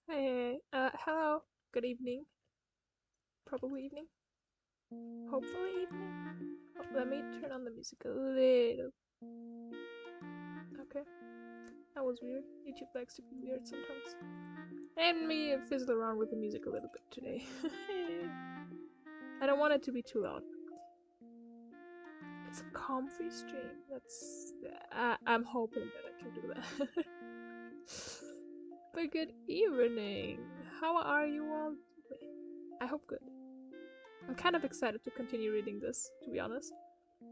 Hey, hello. Good evening. Probably evening. Hopefully evening. Oh, let me turn on the music a little. Okay. That was weird. YouTube likes to be weird sometimes. And me fizzle around with the music a little bit today. I don't want it to be too loud. It's a comfy stream. I'm hoping that I can do that. But good evening. How are you all doing? I hope good. I'm kind of excited to continue reading this, to be honest.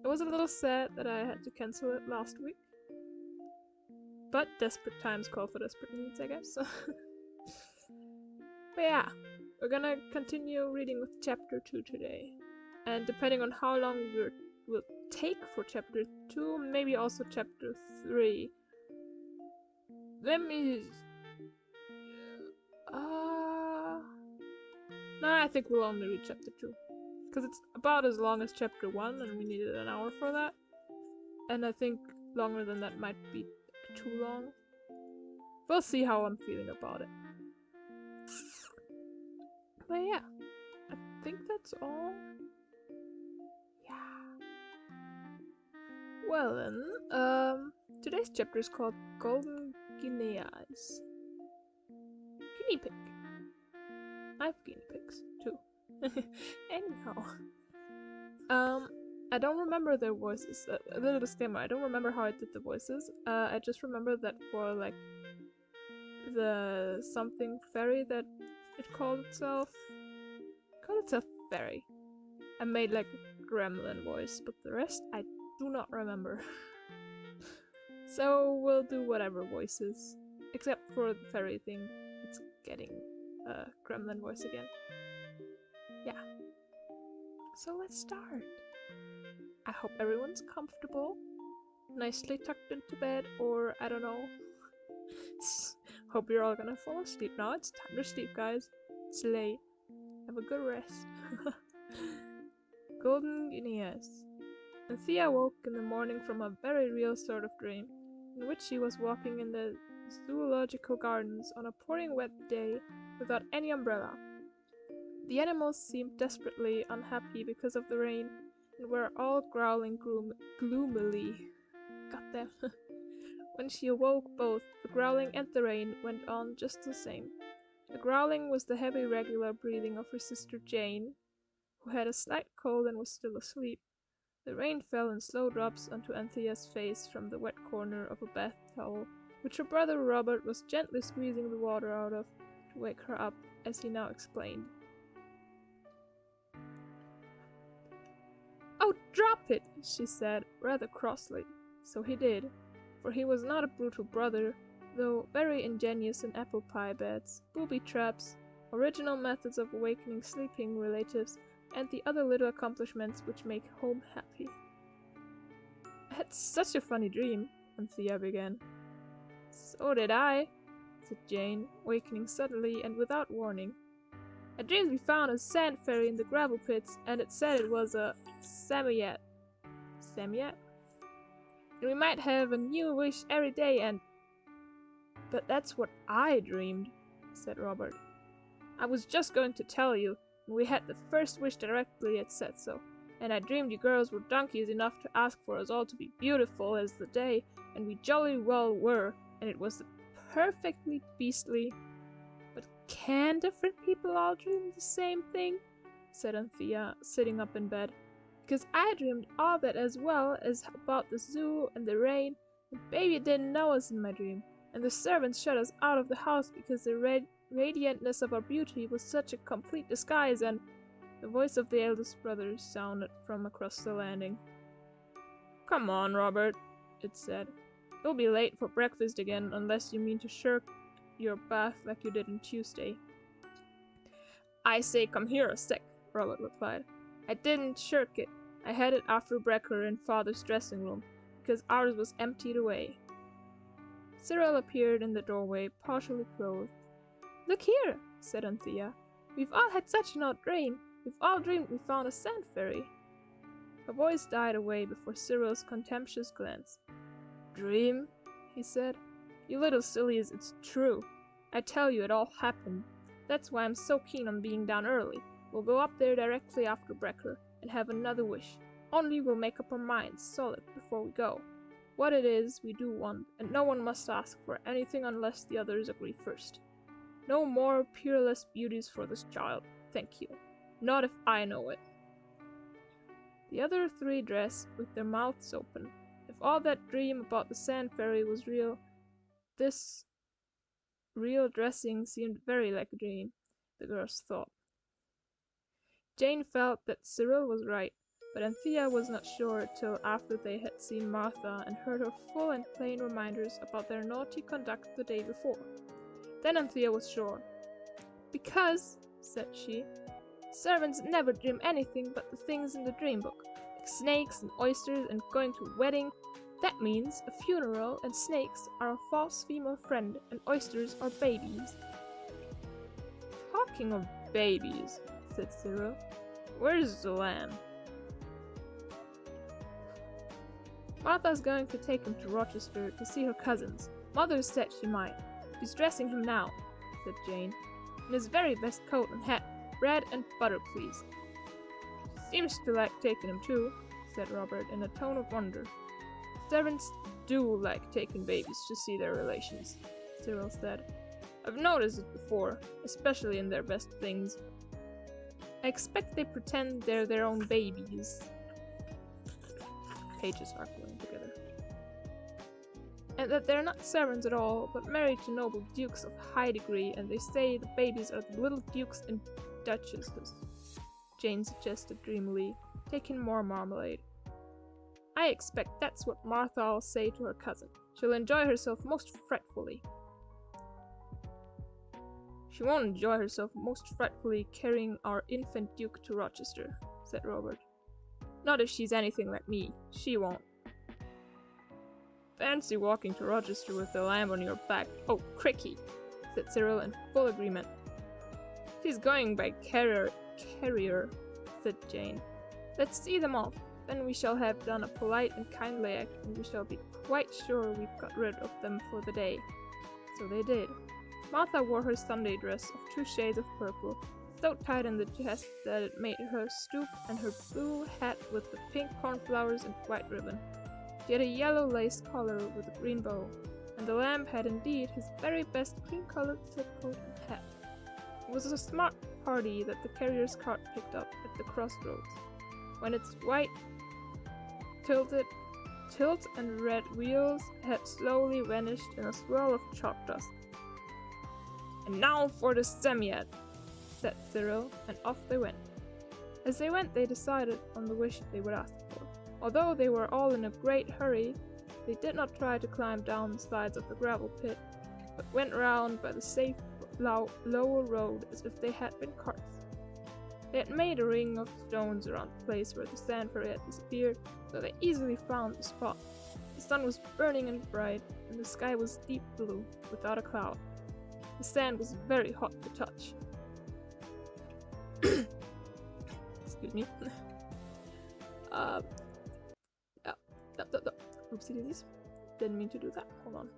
I was a little sad that I had to cancel it last week. But desperate times call for desperate needs, I guess. But yeah, we're gonna continue reading with chapter 2 today. And depending on how long we'll take for chapter 2, maybe also chapter 3. Let me... No, I think we'll only read chapter 2. Because it's about as long as chapter 1, and we needed an hour for that. And I think longer than that might be too long. We'll see how I'm feeling about it. But yeah, I think that's all. Yeah. Well then, today's chapter is called Golden Guineas. Guinea pig. I have guinea pigs too. Anyhow, I don't remember their voices. A little disclaimer: I don't remember how I did the voices. I just remember that for like the something fairy that it called itself fairy. I made like a gremlin voice, but the rest I do not remember. So we'll do whatever voices, except for the fairy thing. It's getting a gremlin voice again. Yeah. So let's start. I hope everyone's comfortable, nicely tucked into bed, or I don't know. Hope you're all gonna fall asleep now. It's time to sleep, guys. It's late. Have a good rest. Golden Guineas. Anthea woke in the morning from a very real sort of dream, in which she was walking in the zoological gardens on a pouring wet day without any umbrella. The animals seemed desperately unhappy because of the rain, and were all growling gloomily. Goddamn. When she awoke, both the growling and the rain went on just the same. The growling was the heavy, regular breathing of her sister Jane, who had a slight cold and was still asleep. The rain fell in slow drops onto Anthea's face from the wet corner of a bath towel, which her brother Robert was gently squeezing the water out of to wake her up, as he now explained. "Oh, drop it!" she said, rather crossly. So he did, for he was not a brutal brother, though very ingenious in apple pie beds, booby traps, original methods of awakening sleeping relatives, and the other little accomplishments which make home happy. "I had such a funny dream," Anthea began. "So did I," said Jane, wakening suddenly and without warning. "I dreamed we found a sand fairy in the gravel pits, and it said it was a Samoyed. Samoyed? And we might have a new wish every day and—" "But that's what I dreamed," said Robert. "I was just going to tell you, and we had the first wish directly it said so. And I dreamed you girls were donkeys enough to ask for us all to be beautiful as the day, and we jolly well were, and it was the perfectly beastly—" "But can different people all dream the same thing?" said Anthea, sitting up in bed. "Because I dreamed all that as well as about the zoo and the rain, and baby didn't know us in my dream, and the servants shut us out of the house because the radiantness of our beauty was such a complete disguise, and—" The voice of the eldest brother sounded from across the landing. "Come on, Robert," it said. "You'll be late for breakfast again unless you mean to shirk your bath like you did on Tuesday." "I say come here a sec," Robert replied. "I didn't shirk it. I had it after brekker in father's dressing room, because ours was emptied away." Cyril appeared in the doorway, partially clothed. "Look here," said Anthea. "We've all had such an odd dream. We've all dreamed we found a sand fairy." Her voice died away before Cyril's contemptuous glance. "Dream?" he said. "You little sillies, it's true. I tell you, it all happened. That's why I'm so keen on being down early. We'll go up there directly after brekker and have another wish. Only we'll make up our minds solid before we go. What it is we do want, and no one must ask for anything unless the others agree first. No more peerless beauties for this child, thank you. Not if I know it. The other three dressed with their mouths open. If all that dream about the sand fairy was real, this real dressing seemed very like a dream, the girls thought. Jane felt that Cyril was right, but Anthea was not sure till after they had seen Martha and heard her full and plain reminders about their naughty conduct the day before. Then Anthea was sure. Because, said she, servants never dream anything but the things in the dream book, like snakes and oysters and going to a wedding. That means a funeral and snakes are a false female friend and oysters are babies. Talking of babies, said Cyril, where's the lamb? Martha's going to take him to Rochester to see her cousins. Mother said she might. She's dressing him now, said Jane, in his very best coat and hat. Bread and butter, please. Seems to like taking him too, said Robert in a tone of wonder. Servants do like taking babies to see their relations, Cyril said. I've noticed it before, especially in their best things. I expect they pretend they're their own babies. Pages are going together. And that they're not servants at all, but married to noble dukes of high degree, and they say the babies are the little dukes and duchesses, Jane suggested dreamily, taking more marmalade. I expect that's what Martha'll say to her cousin. She'll enjoy herself most fretfully. She won't enjoy herself most fretfully carrying our infant duke to Rochester, said Robert. Not if she's anything like me. She won't. Fancy walking to Rochester with a lamb on your back. Oh, cricky, said Cyril in full agreement. She's going by carrier, said Jane. Let's see them off. Then we shall have done a polite and kindly act, and we shall be quite sure we've got rid of them for the day. So they did. Martha wore her Sunday dress of 2 shades of purple, so tight in the chest that it made her stoop, and her blue hat with the pink cornflowers and white ribbon. She had a yellow lace collar with a green bow, and the lamb had indeed his very best cream-colored silk coat and hat. It was a smart party that the carrier's cart picked up at the crossroads, when its white tilt and red wheels had slowly vanished in a swirl of chalk dust. And now for the Semiad, said Cyril, and off they went. As they went, they decided on the wish they would ask for. Although they were all in a great hurry, they did not try to climb down the sides of the gravel pit, but went round by the safe lower road as if they had been carts. They had made a ring of stones around the place where the sand fairy had disappeared, so they easily found the spot. The sun was burning and bright, and the sky was deep blue, without a cloud. The sand was very hot to touch. Excuse me. Oopsie daisies. Didn't mean to do that. Hold on.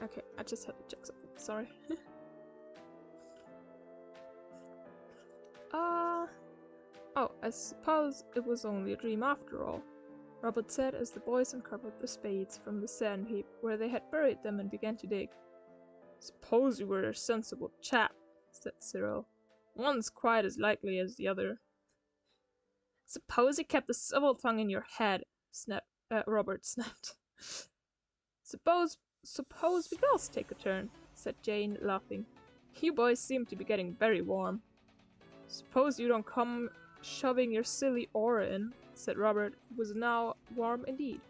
Okay, I just had to check something. Sorry. Oh, I suppose it was only a dream after all, Robert said as the boys uncovered the spades from the sand heap where they had buried them and began to dig. Suppose you were a sensible chap, said Cyril. One's quite as likely as the other. Suppose you kept a civil tongue in your head, Robert snapped. Suppose we girls take a turn, said Jane, laughing. You boys seem to be getting very warm. Suppose you don't come shoving your silly aura in, said Robert, who was now warm indeed.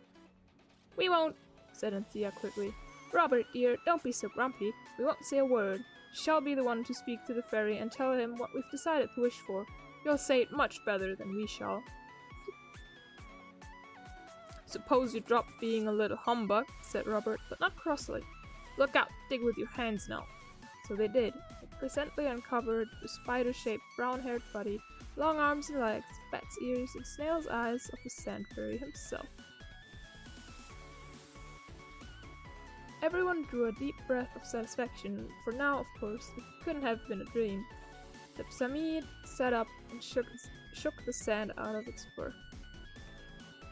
We won't, said Anthea quickly. Robert, dear, don't be so grumpy. We won't say a word. Shall be the one to speak to the fairy and tell him what we've decided to wish for. You'll say it much better than we shall. Suppose you drop being a little humbug, said Robert, but not crossly. Look out, dig with your hands now. So they did, and presently uncovered the spider-shaped brown-haired body, long arms and legs, bat's ears, and snail's eyes of the sand fairy himself. Everyone drew a deep breath of satisfaction, for now, of course, it couldn't have been a dream. The isekai'd sat up and shook the sand out of its fur.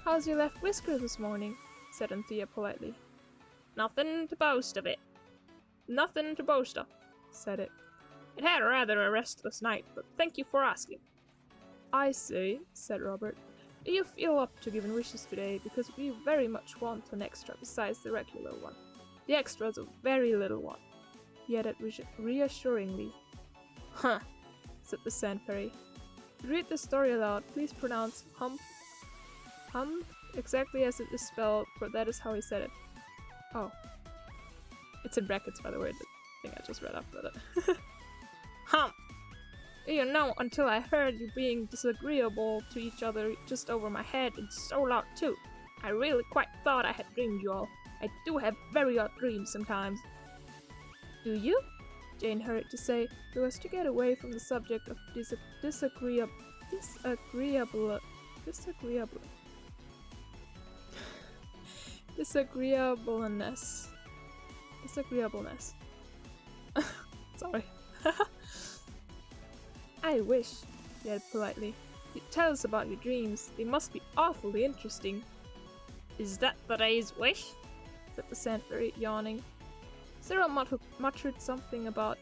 "How's your left whisker this morning?" said Anthea politely. Nothing to boast of it. Nothing to boast of, said it. It had rather a restless night, but thank you for asking. "I say," said Robert, "do you feel up to giving wishes today? Because we very much want an extra besides the regular one. The extra is a very little one," he added reassuringly. Huh, said the Sand Fairy. To read the story aloud, please pronounce hump exactly as it is spelled, for that is how he said it. Oh. It's in brackets, by the way, the thing I just read after that. Hump! You know, until I heard you being disagreeable to each other just over my head and so loud too. I really quite thought I had dreamed you all. I do have very odd dreams sometimes. Do you? Jane hurried to say, so as to get away from the subject of disagreeableness. Sorry. I wish, he added politely, you'd tell us about your dreams. They must be awfully interesting. Is that today's wish? Said the Sand Fairy, yawning. Cyril muttered something about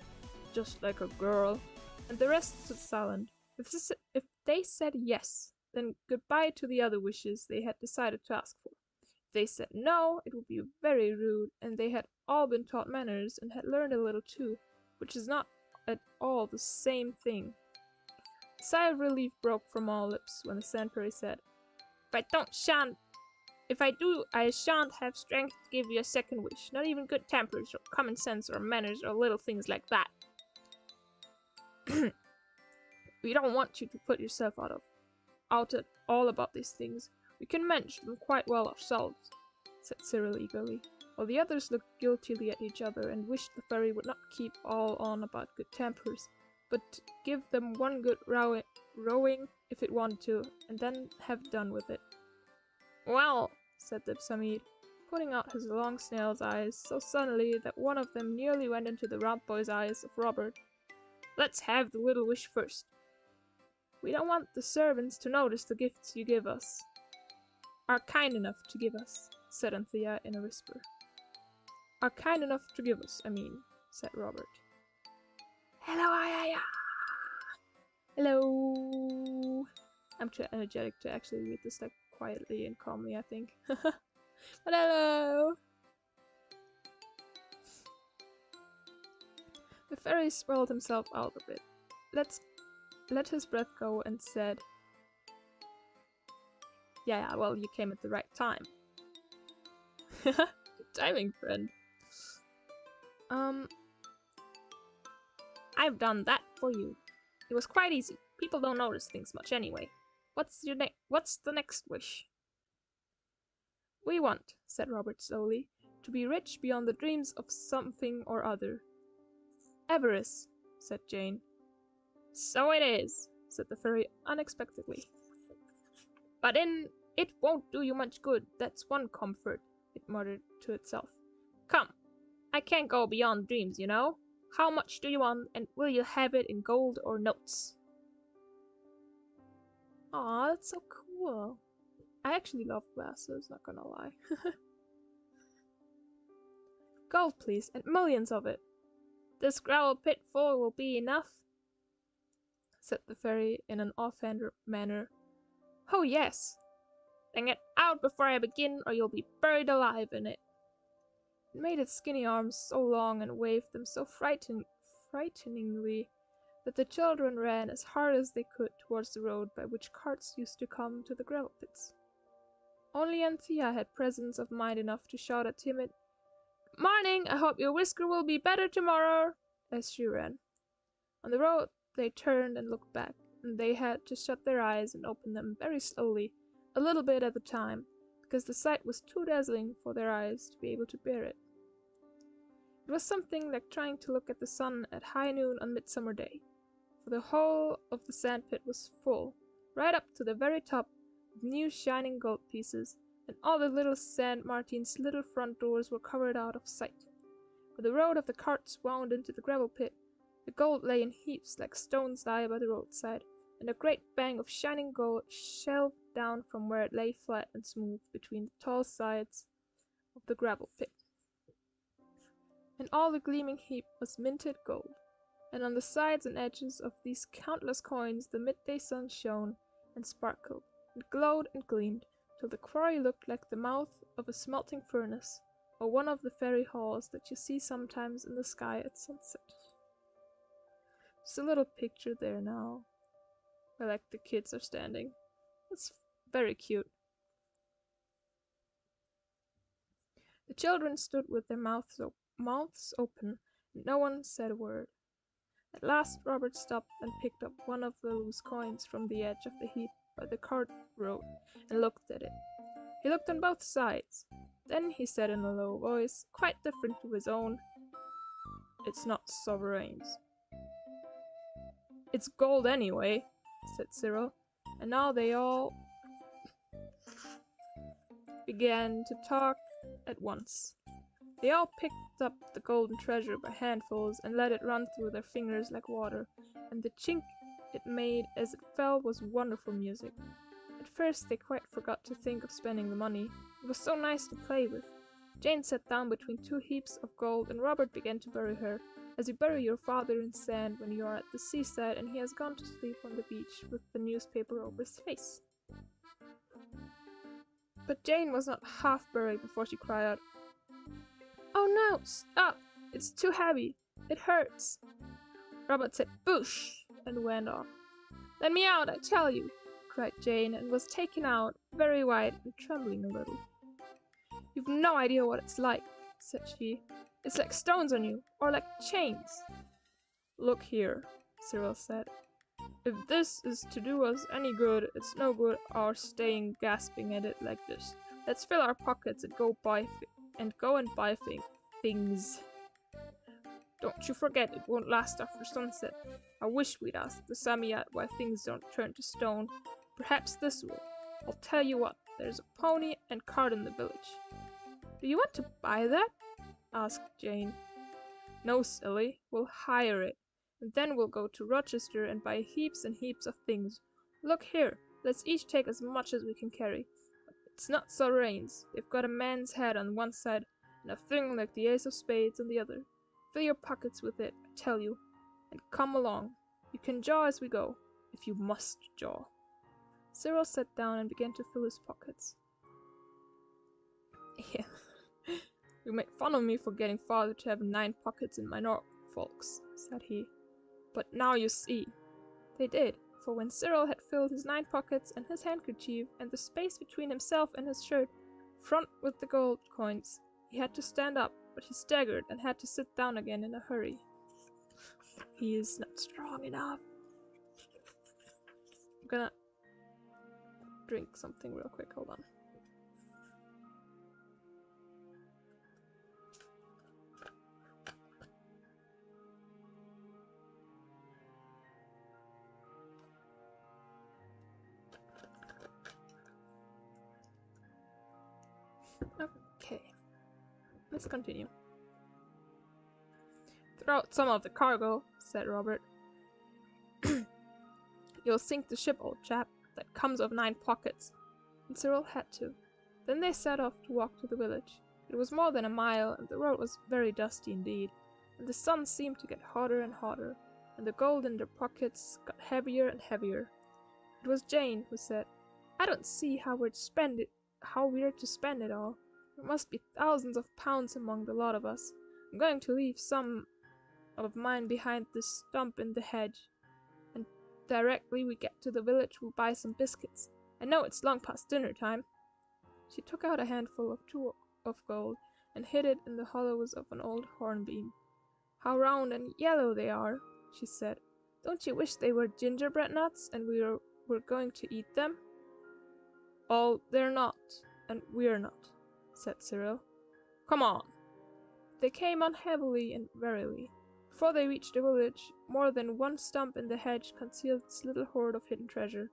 just like a girl, and the rest stood silent. If they said yes, then goodbye to the other wishes they had decided to ask for. If they said no, it would be very rude, and they had all been taught manners and had learned a little too, which is not at all the same thing. A sigh of relief broke from all lips when the Sand Fairy said, If I do, I shan't have strength to give you a second wish. Not even good tempers or common sense or manners or little things like that. We don't want you to put yourself out at all about these things. We can manage them quite well ourselves, said Cyril eagerly, while the others looked guiltily at each other and wished the fairy would not keep all on about good tempers, but give them one good rowing if it wanted to, and then have done with it. Well, said the isekai'd, putting out his long snail's eyes so suddenly that one of them nearly went into the round boy's eyes of Robert. Let's have the little wish first. We don't want the servants to notice the gifts you give us. Are kind enough to give us, said Anthea in a whisper. Are kind enough to give us, I mean, said Robert. Hello, Ayaya! Hello! I'm too energetic to actually read this like quietly and calmly, I think. But hello! The fairy swelled himself out a bit, let his breath go, and said, Yeah, well, you came at the right time. Good timing, friend. I've done that for you. It was quite easy. People don't notice things much anyway. What's the next wish? We want, said Robert slowly, to be rich beyond the dreams of something or other. Avarice, said Jane. So it is, said the fairy unexpectedly. But it won't do you much good, that's one comfort, it muttered to itself. Come, I can't go beyond dreams, you know. How much do you want, and will you have it in gold or notes? Aw, that's so cool. I actually love glasses, not gonna lie. Gold, please, and millions of it. This gravel pit full will be enough, said the fairy in an offhand manner. Oh, yes. Then get out before I begin, or you'll be buried alive in it. It made its skinny arms so long and waved them so frighteningly that the children ran as hard as they could towards the road by which carts used to come to the gravel pits. Only Anthea had presence of mind enough to shout a timid, "Good morning, I hope your whisker will be better tomorrow," as she ran. On the road they turned and looked back, and they had to shut their eyes and open them very slowly, a little bit at a time, because the sight was too dazzling for their eyes to be able to bear it. It was something like trying to look at the sun at high noon on Midsummer Day, for the whole of the sand pit was full, right up to the very top, with new shining gold pieces, and all the little St. Martin's little front doors were covered out of sight. Where the road of the carts wound into the gravel pit, the gold lay in heaps like stones lie by the roadside, and a great bank of shining gold shelved down from where it lay flat and smooth between the tall sides of the gravel pit. And all the gleaming heap was minted gold, and on the sides and edges of these countless coins the midday sun shone and sparkled, and glowed and gleamed, till the quarry looked like the mouth of a smelting furnace, or one of the fairy halls that you see sometimes in the sky at sunset. There's a little picture there now, where like the kids are standing. It's very cute. The children stood with their mouths open, and no one said a word. At last Robert stopped and picked up one of the loose coins from the edge of the heap by the cart road and looked at it. He looked on both sides. Then he said in a low voice, quite different to his own, "It's not sovereigns." "It's gold anyway," said Cyril, and now they all began to talk at once. They all picked up the golden treasure by handfuls and let it run through their fingers like water, and the chink it made as it fell was wonderful music. At first they quite forgot to think of spending the money. It was so nice to play with. Jane sat down between two heaps of gold, and Robert began to bury her, as you bury your father in sand when you are at the seaside and he has gone to sleep on the beach with the newspaper over his face. But Jane was not half buried before she cried out, "Oh no, stop! It's too heavy! It hurts!" Robert said, "Boosh!" and went off. "Let me out, I tell you!" cried Jane, and was taken out, very white and trembling a little. "You've no idea what it's like," said she. "It's like stones on you, or like chains." "Look here," Cyril said. "If this is to do us any good, it's no good our staying gasping at it like this. Let's fill our pockets and go and buy things. Don't you forget it won't last after sunset. I wish we'd asked the Samiyat why things don't turn to stone. Perhaps this will. I'll tell you what, there's a pony and cart in the village." "Do you want to buy that?" asked Jane. "No, silly, we'll hire it, and then we'll go to Rochester and buy heaps and heaps of things. Look here, let's each take as much as we can carry. It's not sovereigns. They've got a man's head on one side and a thing like the ace of spades on the other. Fill your pockets with it, I tell you, and come along. You can jaw as we go, if you must jaw." Cyril sat down and began to fill his pockets. "Yeah, you make fun of me for getting father to have 9 pockets in my Norfolks," said he. "But now you see." They did, for when Cyril had filled his 9 pockets and his handkerchief and the space between himself and his shirt front with the gold coins, he had to stand up, but he staggered and had to sit down again in a hurry. He is not strong enough. I'm gonna drink something real quick, hold on. Okay, let's continue. "Throw out some of the cargo," said Robert. "You'll sink the ship, old chap. That comes of 9 pockets." And Cyril had to. Then they set off to walk to the village. It was more than a mile, and the road was very dusty indeed, and the sun seemed to get hotter and hotter, and the gold in their pockets got heavier and heavier. It was Jane who said, "I don't see how we're to spend it all. There must be thousands of pounds among the lot of us. I'm going to leave some of mine behind this stump in the hedge, and directly we get to the village we'll buy some biscuits. I know it's long past dinner time." She took out a handful of gold and hid it in the hollows of an old hornbeam. "How round and yellow they are," she said. "Don't you wish they were gingerbread nuts and we were going to eat them?" "Oh, they're not, and we're not," said Cyril. "Come on." They came on heavily and warily. Before they reached the village, more than one stump in the hedge concealed its little hoard of hidden treasure.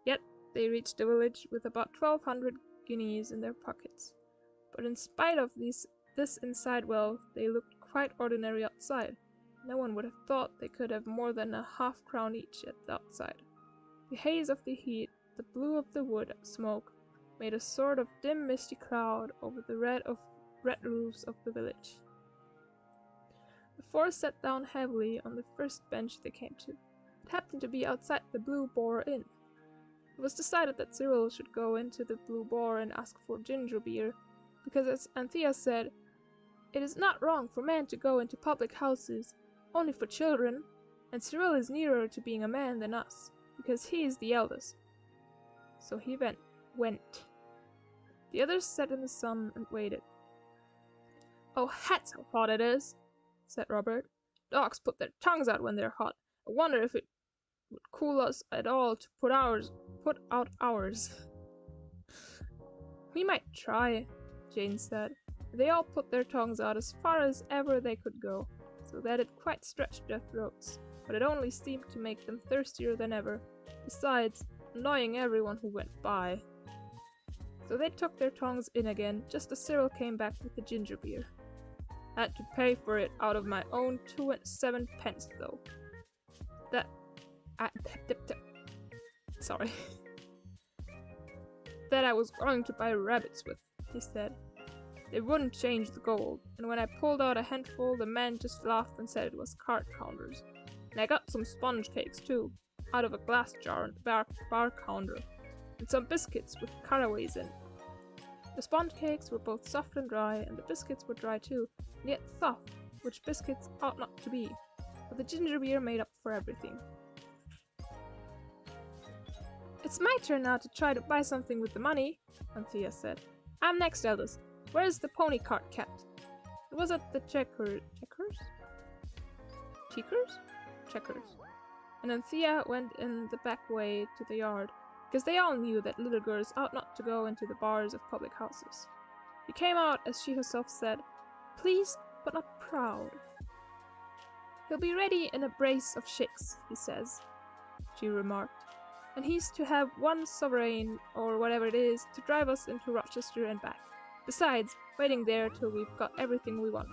Yet they reached the village with about 1,200 guineas in their pockets. But in spite of this inside wealth, they looked quite ordinary outside. No one would have thought they could have more than a half-crown each at the outside. The haze of the heat, the blue of the wood smoke, made a sort of dim misty cloud over the red roofs of the village. The four sat down heavily on the first bench they came to. It happened to be outside the Blue Boar Inn. It was decided that Cyril should go into the Blue Boar and ask for ginger beer, because as Anthea said, it is not wrong for men to go into public houses, only for children, and Cyril is nearer to being a man than us, because he is the eldest. So he went. The others sat in the sun and waited. "Oh, that's how hot it is," said Robert. "Dogs put their tongues out when they're hot. I wonder if it would cool us at all to put out ours." "We might try," Jane said. They all put their tongues out as far as ever they could go, so that it quite stretched their throats, but it only seemed to make them thirstier than ever, besides annoying everyone who went by. So they took their tongues in again, just as Cyril came back with the ginger beer. "I had to pay for it out of my own 2 7 pence, though. Sorry. That I was going to buy rabbits with," he said. "They wouldn't change the gold, and when I pulled out a handful, the man just laughed and said it was card counters. And I got some sponge cakes, too, out of a glass jar on the bar counter, and some biscuits with caraways in. The sponge cakes were both soft and dry, and the biscuits were dry too, and yet soft, which biscuits ought not to be, but the ginger beer made up for everything." "It's my turn now to try to buy something with the money," Anthea said. "I'm next, eldest. Where's the pony cart kept?" "It was at the Checkers? And Anthea went in the back way to the yard, because they all knew that little girls ought not to go into the bars of public houses. She came out, as she herself said, pleased but not proud. "He'll be ready in a brace of shakes, he says," she remarked. "And he's to have 1 sovereign, or whatever it is, to drive us into Rochester and back. Besides, waiting there till we've got everything we want.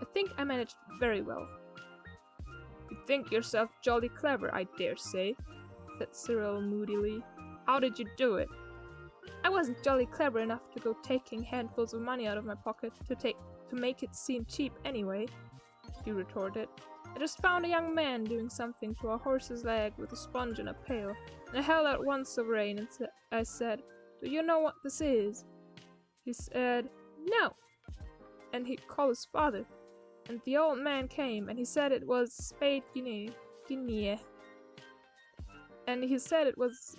I think I managed very well." "You think yourself jolly clever, I dare say," said Cyril moodily. "How did you do it?" "I wasn't jolly clever enough to go taking handfuls of money out of my pocket to make it seem cheap anyway," she retorted. "I just found a young man doing something to a horse's leg with a sponge and a pail, and I held out 1 sovereign and I said, 'Do you know what this is?' He said, 'No,' and he'd call his father, and the old man came, and he said it was spade guinea, and he said was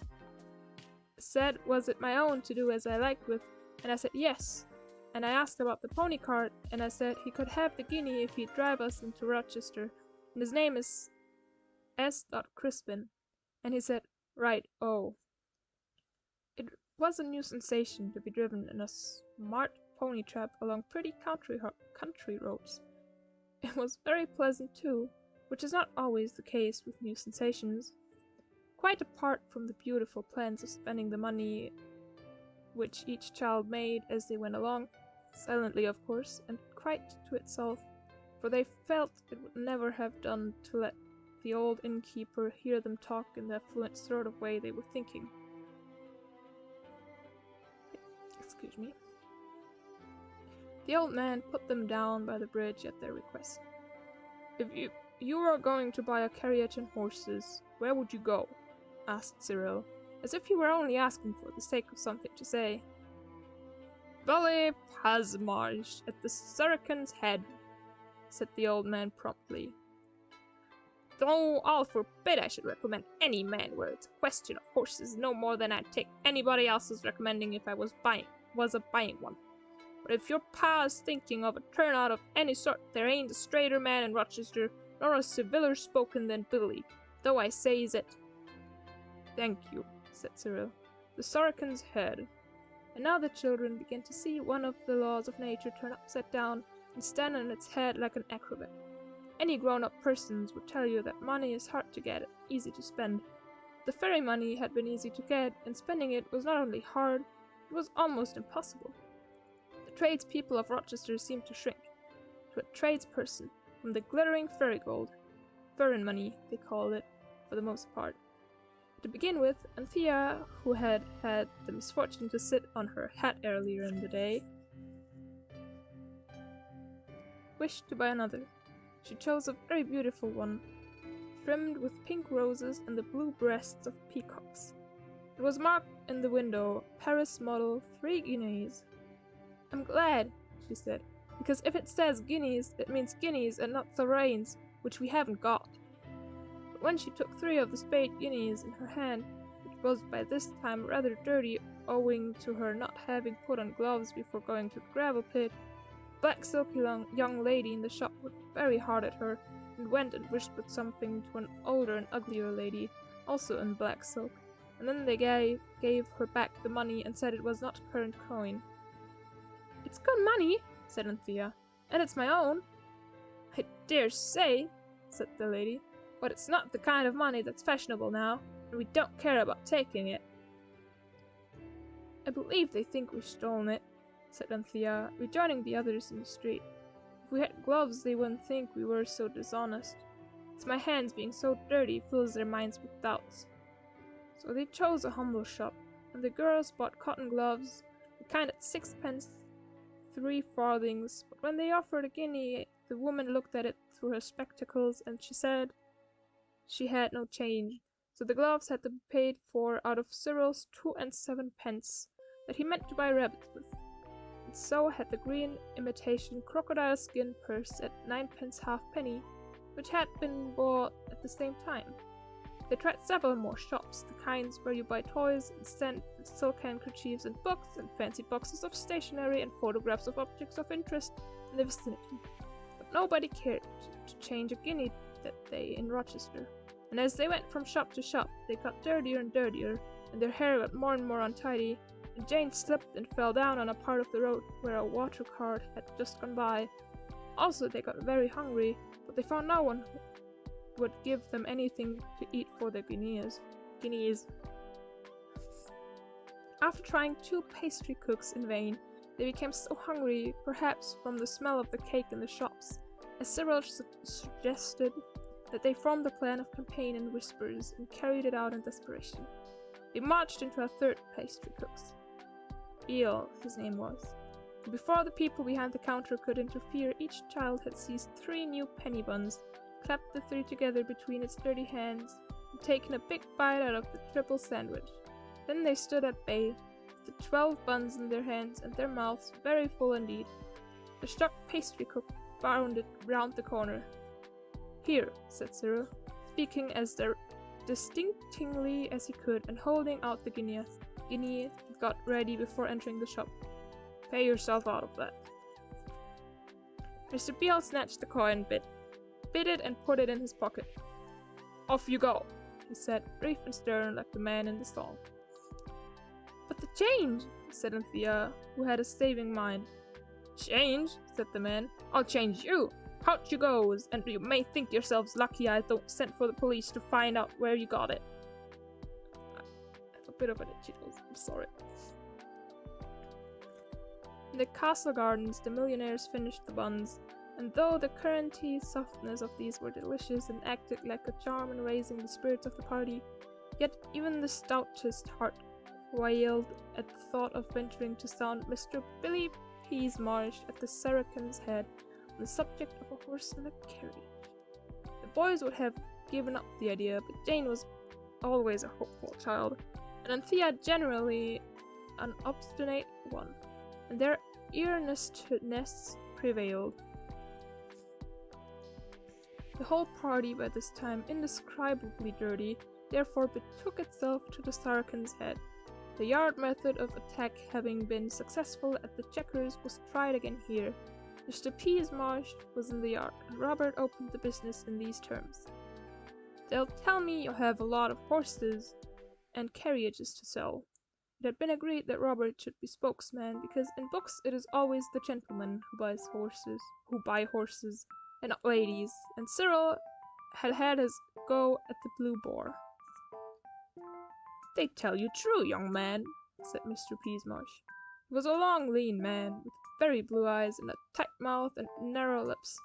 it my own to do as I liked with, and I said yes, and I asked about the pony cart, and I said he could have the guinea if he'd drive us into Rochester, and his name is S. Crispin, and he said, 'Right, oh.' It was a new sensation to be driven in a smart pony trap along pretty country roads. It was very pleasant too, which is not always the case with new sensations. Quite apart from the beautiful plans of spending the money which each child made as they went along, silently of course, and quite to itself, for they felt it would never have done to let the old innkeeper hear them talk in the fluent sort of way they were thinking. Excuse me. The old man put them down by the bridge at their request. "If you were going to buy a carriage and horses, where would you go?" asked Cyril, as if he were only asking for the sake of something to say. "Bully Pasmarge at the Surrican's Head," said the old man promptly. "Though I'll forbid I should recommend any man where it's a question of horses no more than I'd take anybody else's recommending if I was buying one. But if your pa is thinking of a turnout of any sort, there ain't a straighter man in Rochester, nor a civiller spoken than Billy, though I says it." "Thank you," said Cyril. "The Surrican's Head." And now the children began to see one of the laws of nature turn upside down and stand on its head like an acrobat. Any grown-up persons would tell you that money is hard to get, easy to spend. The fairy money had been easy to get, and spending it was not only hard, It was almost impossible. The tradespeople of Rochester seemed to shrink to a tradesperson from the glittering fairy-gold. Furren money, they called it, for the most part. To begin with, Anthea, who had had the misfortune to sit on her hat earlier in the day, wished to buy another. She chose a very beautiful one, trimmed with pink roses and the blue breasts of peacocks. It was marked in the window, Paris model, 3 guineas. I'm glad, she said, because if it says guineas, it means guineas and not sovereigns, which we haven't got. But when she took 3 of the spade guineas in her hand, which was by this time rather dirty owing to her not having put on gloves before going to the gravel pit, the black silky young lady in the shop looked very hard at her and went and whispered something to an older and uglier lady, also in black silk, and then they gave her back the money and said it was not current coin. It's good money, said Anthea, and it's my own. I dare say, said the lady, but it's not the kind of money that's fashionable now, and we don't care about taking it. I believe they think we've stolen it, said Anthea, rejoining the others in the street. If we had gloves, they wouldn't think we were so dishonest. It's my hands being so dirty fills their minds with doubts. So they chose a humble shop, and the girls bought cotton gloves, the kind at 6 pence, 3 farthings, but when they offered a guinea, the woman looked at it through her spectacles, and she said she had no change, so the gloves had to be paid for out of Cyril's 2 and 7 pence that he meant to buy rabbits with. And so had the green imitation crocodile skin purse at 9 pence halfpenny, which had been bought at the same time. They tried several more shops, the kinds where you buy toys and send silk handkerchiefs and books and fancy boxes of stationery and photographs of objects of interest in the vicinity. But nobody cared to change a guinea that day in Rochester, and as they went from shop to shop, they got dirtier and dirtier, and their hair got more and more untidy, and Jane slipped and fell down on a part of the road where a water cart had just gone by. Also, they got very hungry, but they found no one who would give them anything to eat for their guineas. After trying 2 pastry cooks in vain, they became so hungry, perhaps from the smell of the cake in the shops, as Cyril suggested, that they formed a plan of campaign in whispers and carried it out in desperation. They marched into a 3rd pastry cook's. Beale, his name was. And before the people behind the counter could interfere, each child had seized 3 new penny buns, clapped the 3 together between its dirty hands, and taken a big bite out of the triple sandwich. Then they stood at bay, with the 12 buns in their hands and their mouths very full indeed. The shocked pastry cook bounded round the corner. Here, said Cyril, speaking as distinctly as he could and holding out the guinea he got ready before entering the shop. Pay yourself out of that. Mr. Beale snatched the coin, bit it and put it in his pocket. Off you go, he said, brief and stern like the man in the song. But the change, said Anthea, who had a saving mind. Change, said the man. I'll change you. Out you goes, and you may think yourselves lucky I don't send for the police to find out where you got it. I have a bit of an itchy nose, I'm sorry. In the castle gardens, the millionaires finished the buns, and though the currenty softness of these were delicious and acted like a charm in raising the spirits of the party, yet even the stoutest heart quailed at the thought of venturing to sound Mr. Billy Peasmarsh at the Saracen's Head on the subject of a horse and a carriage. The boys would have given up the idea, but Jane was always a hopeful child, and Anthea generally an obstinate one, and their earnestness prevailed. The whole party, by this time indescribably dirty, therefore betook itself to the Saracen's Head. The yard method of attack having been successful at the Chequers was tried again here. Mr. Peasmarsh was in the yard, and Robert opened the business in these terms. They'll tell me you have a lot of horses and carriages to sell. It had been agreed that Robert should be spokesman, because in books it is always the gentlemen who buy horses, and not ladies, and Cyril had his go at the Blue Boar. They tell you true, young man, said Mr. Peasmarsh. He was a long, lean man, with very blue eyes and a tight mouth and narrow lips.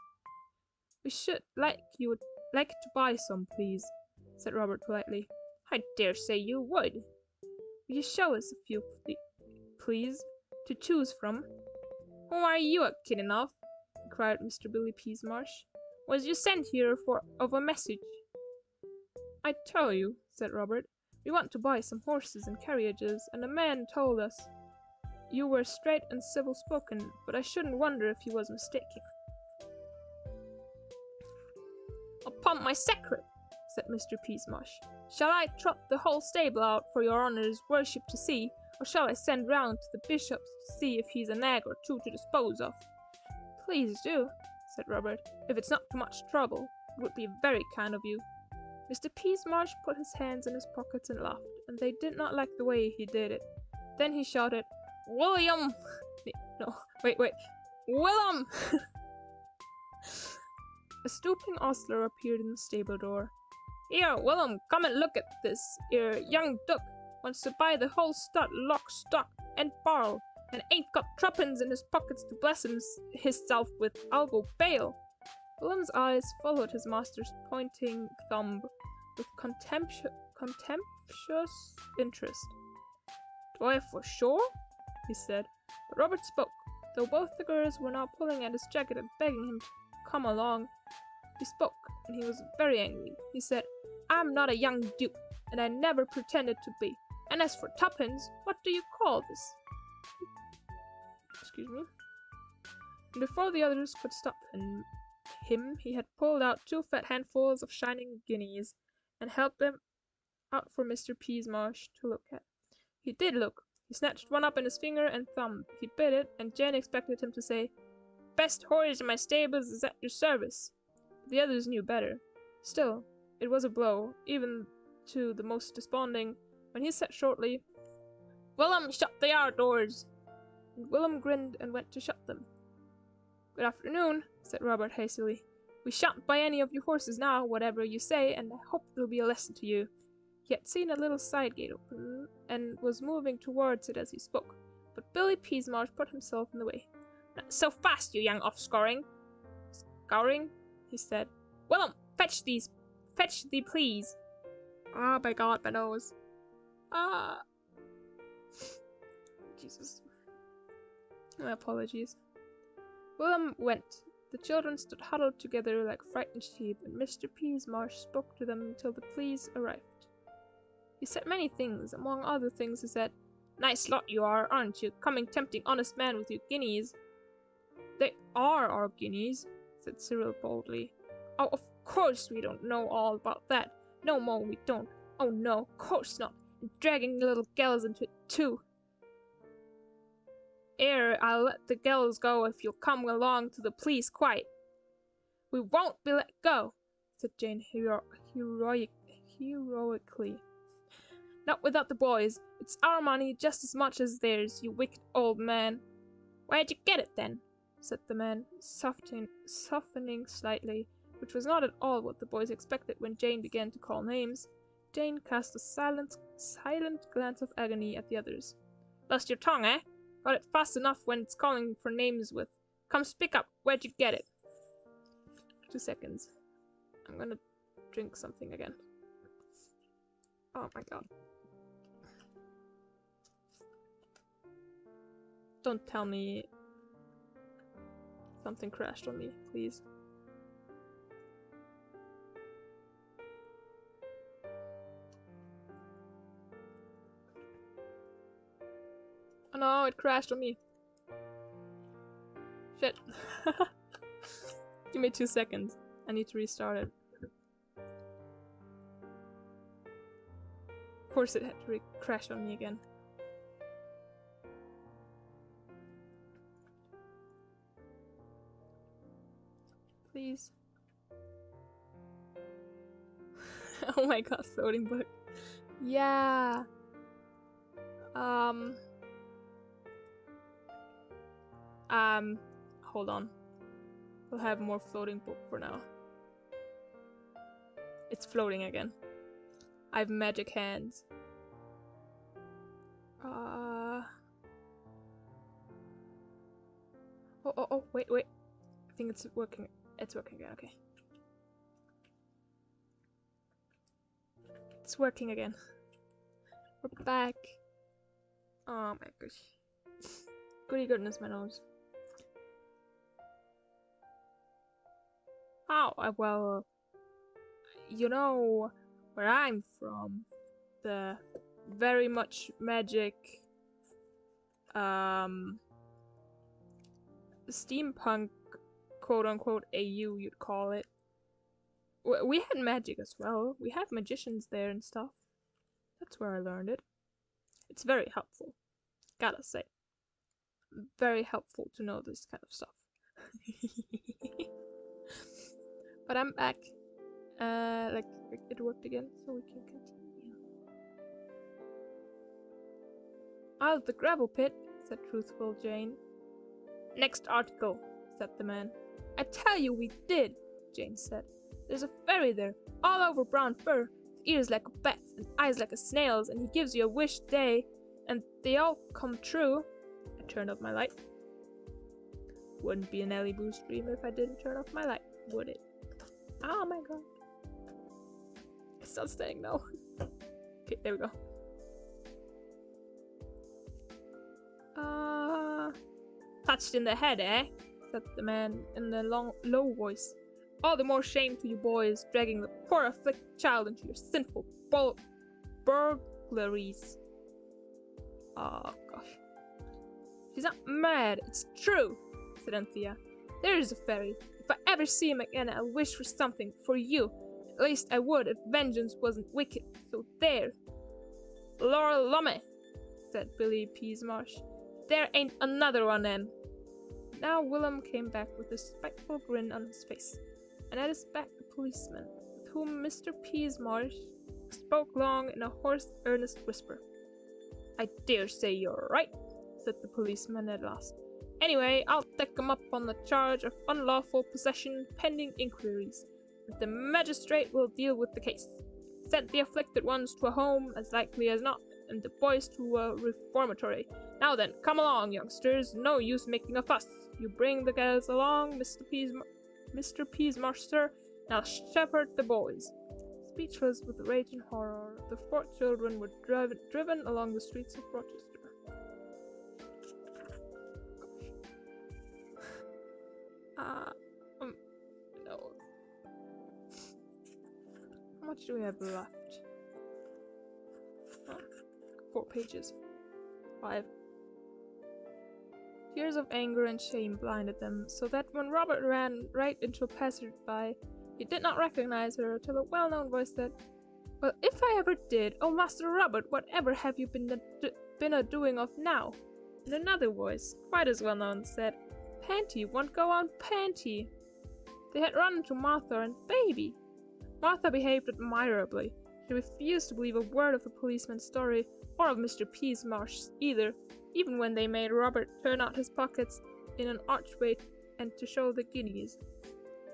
We should you would like to buy some, please, said Robert politely. I dare say you would. Will you show us a few, please, to choose from? Who are you a kidding of? Cried Mr. Billy Peasmarsh. Was you sent here of a message? I tell you, said Robert, we want to buy some horses and carriages, and a man told us you were straight and civil spoken, but I shouldn't wonder if he was mistaken. Upon my sacred, said Mr. Peasmarsh, shall I trot the whole stable out for your honour's worship to see, or shall I send round to the bishop's to see if he's a nag or two to dispose of? Please do, said Robert. If it's not too much trouble, it would be very kind of you. Mr. Peasmarsh put his hands in his pockets and laughed, and they did not like the way he did it. Then he shouted, William! No, wait. Willem! A stooping ostler appeared in the stable door. Here, Willem, come and look at this. Here, young duck wants to buy the whole stud, lock, stock, and barrel, and ain't got threepence in his pockets to bless hisself with. I'll go bail. Willem's eyes followed his master's pointing thumb with contemptuous interest. Do I for sure? He said. But Robert spoke, though both the girls were now pulling at his jacket and begging him to come along. He spoke, and he was very angry. He said, I'm not a young duke, and I never pretended to be. And as for tuppence, what do you call this? Excuse me. And before the others could stop him, he had pulled out 2 fat handfuls of shining guineas, and held them out for Mr. Peasmarsh to look at. He did look. He snatched one up in his finger and thumb. He bit it, and Jane expected him to say, Best horse in my stables is at your service. But the others knew better. Still, it was a blow, even to the most desponding, when he said shortly, Willem, shut the yard doors. And Willem grinned and went to shut them. Good afternoon, said Robert hastily. We shan't buy any of your horses now, whatever you say, and I hope it'll be a lesson to you. He had seen a little side gate open, and was moving towards it as he spoke, but Billy Peasmarsh put himself in the way. Not so fast, you young offscouring. Scouring? He said. Willem, fetch thee, please. Ah, by God, my nose. Ah. Jesus. My apologies. Willem went. The children stood huddled together like frightened sheep, and Mr. Peasmarsh spoke to them until the police arrived. He said many things. Among other things he said, Nice lot you are, aren't you, coming tempting honest man with your guineas. They are our guineas, said Cyril boldly. Oh, of course we don't know all about that. No more we don't. Oh no, of course not. And dragging the little gals into it too. Here, I'll let the gals go if you'll come along to the police quiet. We won't be let go, said Jane heroically. Not without the boys. It's our money just as much as theirs, you wicked old man. Where'd you get it then? Said the man, softening slightly, which was not at all what the boys expected when Jane began to call names. Jane cast a silent glance of agony at the others. Lost your tongue, eh? Got it fast enough when it's calling for names with. Come speak up, where'd you get it? 2 seconds. I'm gonna drink something again. Oh my God. Don't tell me something crashed on me, please. Oh no, it crashed on me. Shit. Give me 2 seconds. I need to restart it. Of course it had to crash on me again. Please. Oh my God, floating book. Yeah. Hold on. We'll have more floating book for now. It's floating again. I have magic hands. Oh, wait. I think it's working. It's working again, okay. It's working again. We're back. Oh my gosh. Goody goodness, my nose. Oh, well, you know where I'm from. The very much magic, steampunk, quote-unquote, AU, you'd call it. We had magic as well. We have magicians there and stuff. That's where I learned it. It's very helpful. Gotta say. Very helpful to know this kind of stuff. But I'm back. Like, it worked again, so we can continue. Out of the gravel pit, said truthful Jane. Next article, said the man. I tell you we did, Jane said. There's a fairy there, all over brown fur, with ears like a bat's and eyes like a snail's, and he gives you a wish day, and they all come true. I turned off my light. Wouldn't be an Ellie Boo stream if I didn't turn off my light, would it? Oh my god. It's not staying now. Okay, there we go. Touched in the head, eh? Said the man in a low voice. All the more shame to you boys, dragging the poor afflicted child into your sinful burglaries. Oh gosh. She's not mad, it's true, said Anthea. There is a fairy. If I ever see him again, I'll wish for something for you. At least I would if vengeance wasn't wicked. So there. Laurel Lumme, said Billy Peasmarsh. There ain't another one then. Now Willem came back with a spiteful grin on his face, and at his back a policeman, with whom Mr. Peasmarsh spoke long in a hoarse, earnest whisper. I dare say you're right, said the policeman at last. Anyway, I'll take him up on the charge of unlawful possession pending inquiries, and the magistrate will deal with the case. Send the afflicted ones to a home, as likely as not, and the boys to a reformatory. Now then, come along, youngsters. No use making a fuss. You bring the girls along, Mr. Peasmarsh, and I'll shepherd the boys. Speechless with rage and horror, the 4 children were driven along the streets of Rochester. No. How much do we have left? 4 pages. 5. Tears of anger and shame blinded them, so that when Robert ran right into a passerby, he did not recognize her till a well-known voice said, Well, if I ever did, oh Master Robert, whatever have you been a-doing of now? And another voice, quite as well-known, said, Panty, won't go on Panty. They had run into Martha and Baby. Martha behaved admirably. She refused to believe a word of the policeman's story, or of Mr. Peasmarsh's either, even when they made Robert turn out his pockets in an archway and to show the guineas.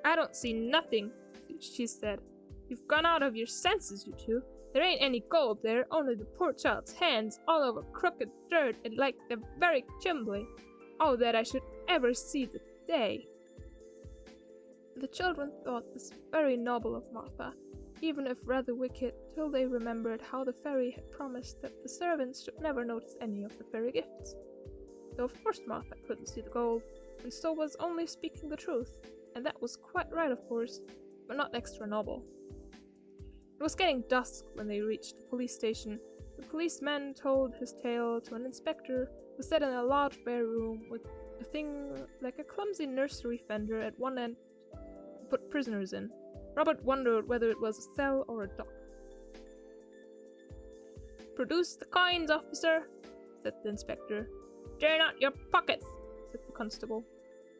I don't see nothing, she said. You've gone out of your senses, you two. There ain't any gold there, only the poor child's hands, all over crooked dirt and like the very chimbley. Oh, that I should ever see the day. The children thought this very noble of Martha, even if rather wicked, till they remembered how the fairy had promised that the servants should never notice any of the fairy gifts. Though of course Martha couldn't see the gold, and so was only speaking the truth, and that was quite right of course, but not extra noble. It was getting dusk when they reached the police station. The policeman told his tale to an inspector who sat in a large bare room with a thing like a clumsy nursery fender at one end to put prisoners in. Robert wondered whether it was a cell or a dock. Produce the coins, officer, said the inspector. Turn out your pockets, said the constable.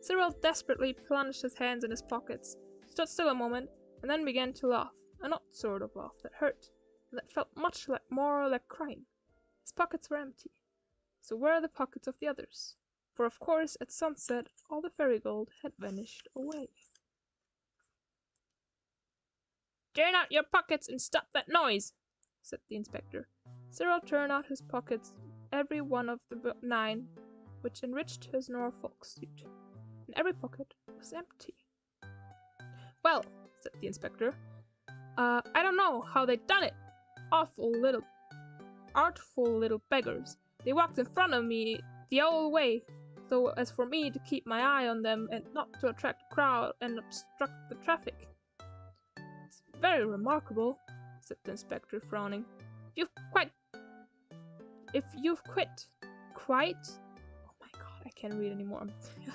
Cyril desperately plunged his hands in his pockets, stood still a moment, and then began to laugh, an odd sort of laugh that hurt, and that felt much more like crying. His pockets were empty. So where are the pockets of the others? For of course, at sunset, all the fairy gold had vanished away. Turn out your pockets and stop that noise, said the inspector. Cyril turned out his pockets, every one of the 9, which enriched his Norfolk suit. every pocket was empty. "Well," said the inspector, "I don't know how they done it. Artful little beggars. They walked in front of me the whole way, so as for me to keep my eye on them and not to attract a crowd and obstruct the traffic." "It's very remarkable," said the inspector, frowning. If you've quite... Oh my god, I can't read anymore.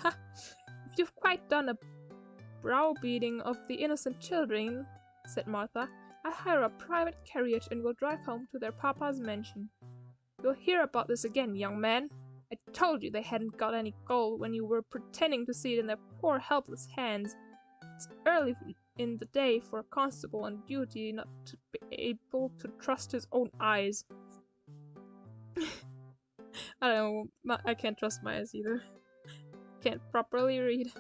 "If you've quite done a browbeating of the innocent children," said Martha, "I'll hire a private carriage and we'll drive home to their papa's mansion. You'll hear about this again, young man. I told you they hadn't got any gold when you were pretending to see it in their poor helpless hands. It's early in the day for a constable on duty not to be able to trust his own eyes." I don't know, I can't trust my eyes either. Can't properly read.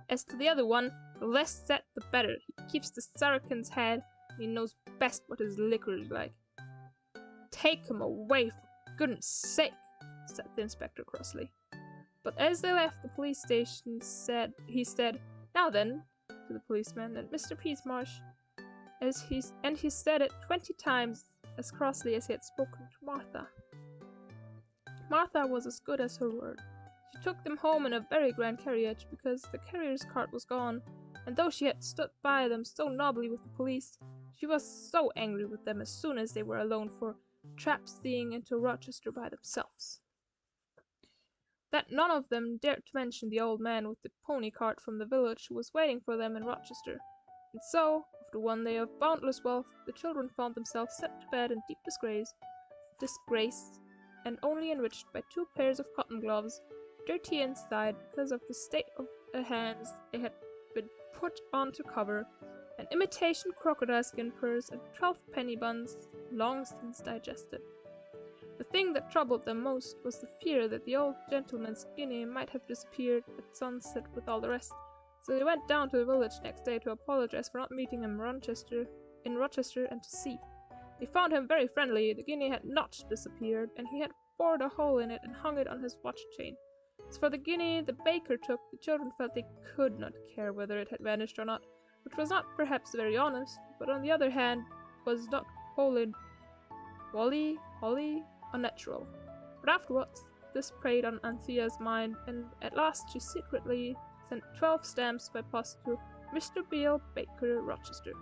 "As to the other one, the less said the better. He keeps the Saracens' head, and he knows best what his liquor is like." "Take him away, for goodness sake," said the inspector crossly. But as they left the police station, he said, "Now then," to the policeman and Mr. Peasmarsh, and he said it 20 times as crossly as he had spoken to Martha. Martha was as good as her word. She took them home in a very grand carriage, because the carrier's cart was gone, and though she had stood by them so nobly with the police, she was so angry with them as soon as they were alone for trapseeing into Rochester by themselves, that none of them dared to mention the old man with the pony cart from the village who was waiting for them in Rochester. And so, after one day of boundless wealth, the children found themselves sent to bed in deep disgrace, and only enriched by 2 pairs of cotton gloves, dirty inside because of the state of the hands they had been put on to cover, an imitation crocodile skin purse, and 12 penny buns, long since digested. The thing that troubled them most was the fear that the old gentleman's guinea might have disappeared at sunset with all the rest, so they went down to the village next day to apologize for not meeting him in Rochester and to see. They found him very friendly. The guinea had not disappeared, and he had bored a hole in it and hung it on his watch chain. As for the guinea the baker took, the children felt they could not care whether it had vanished or not, which was not perhaps very honest, but on the other hand was not wholly unnatural. But afterwards this preyed on Anthea's mind, and at last she secretly sent 12 stamps by post to Mr. Beale, Baker, Rochester.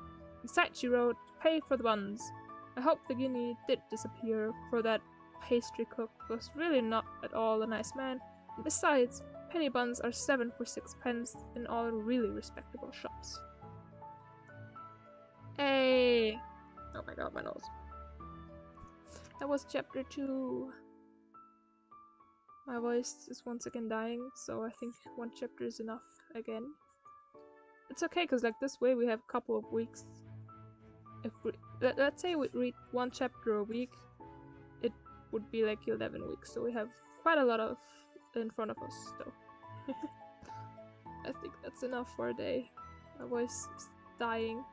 Inside she wrote, "To pay for the buns." I hope the guinea did disappear, for that pastry cook was really not at all a nice man, and besides, penny buns are 7 for 6 pence in all really respectable shops. Hey! Oh my god, my nose. That was chapter 2. My voice is once again dying, so I think 1 chapter is enough again. It's okay, because like this way we have a couple of weeks. If let's say we read 1 chapter a week, it would be like 11 weeks, so we have quite a lot of in front of us still. I think that's enough for a day. My voice is dying.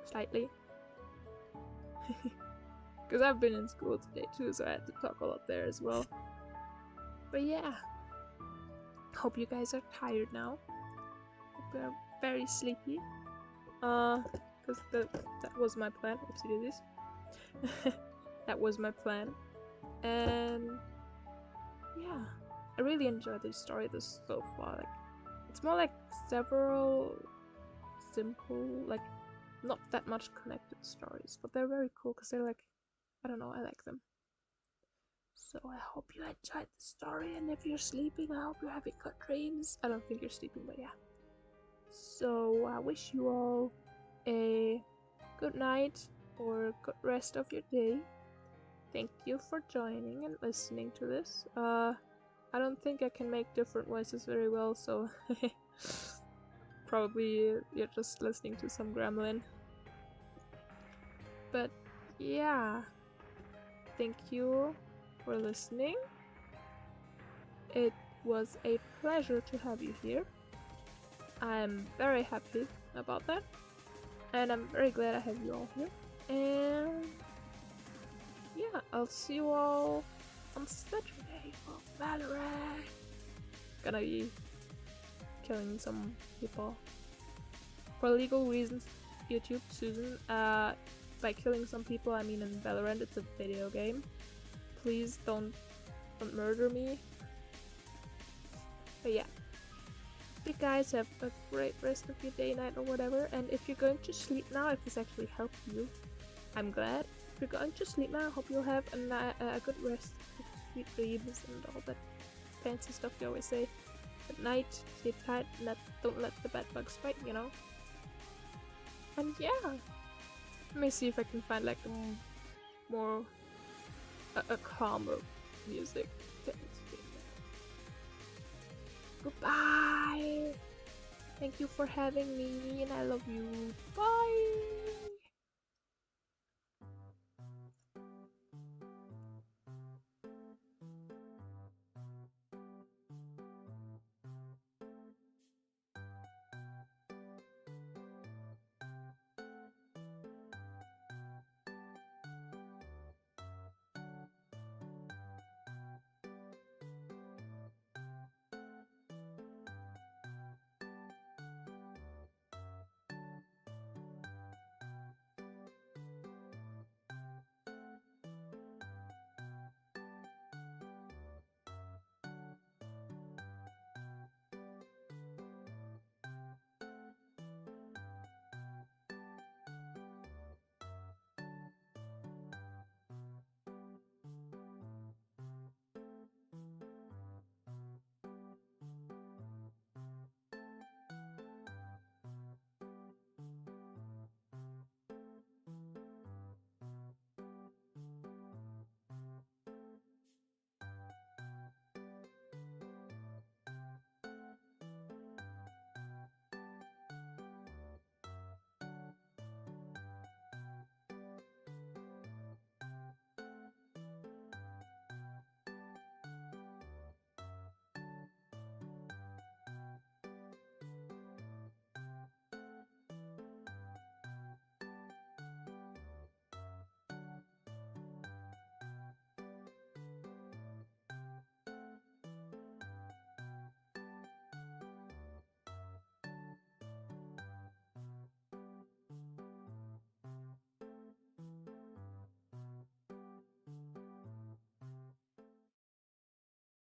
Slightly. Because I've been in school today too, so I had to talk a lot there as well. But yeah. Hope you guys are tired now. Hope you're very sleepy. Because that was my plan. Oopsie daisies. That was my plan. And yeah. I really enjoyed this story so far. Like, it's more like several simple, like, not that much connected stories, but they're very cool because they're like, I don't know, I like them. So I hope you enjoyed the story, and if you're sleeping, I hope you're having good dreams. I don't think you're sleeping, but yeah. So I wish you all a good night or good rest of your day. Thank you for joining and listening to this. I don't think I can make different voices very well, so probably you're just listening to some gremlin. But yeah, thank you for listening. It was a pleasure to have you here. I'm very happy about that, and I'm very glad I have you all here. And yeah, I'll see you all on Saturday for Valorant. gonna be killing some people. For legal reasons, YouTube, Susan, by killing some people, I mean in Valorant, it's a video game. Please don't murder me. But yeah. You guys have a great rest of your day, night, or whatever. And if you're going to sleep now, if this actually helped you, I'm glad. If you're going to sleep now, I hope you'll have a good rest, sweet dreams, and all that fancy stuff you always say. Good night, sleep tight, don't let the bed bugs bite, you know. And yeah, let me see if I can find like a calmer music. Goodbye! Thank you for having me, and I love you. Bye!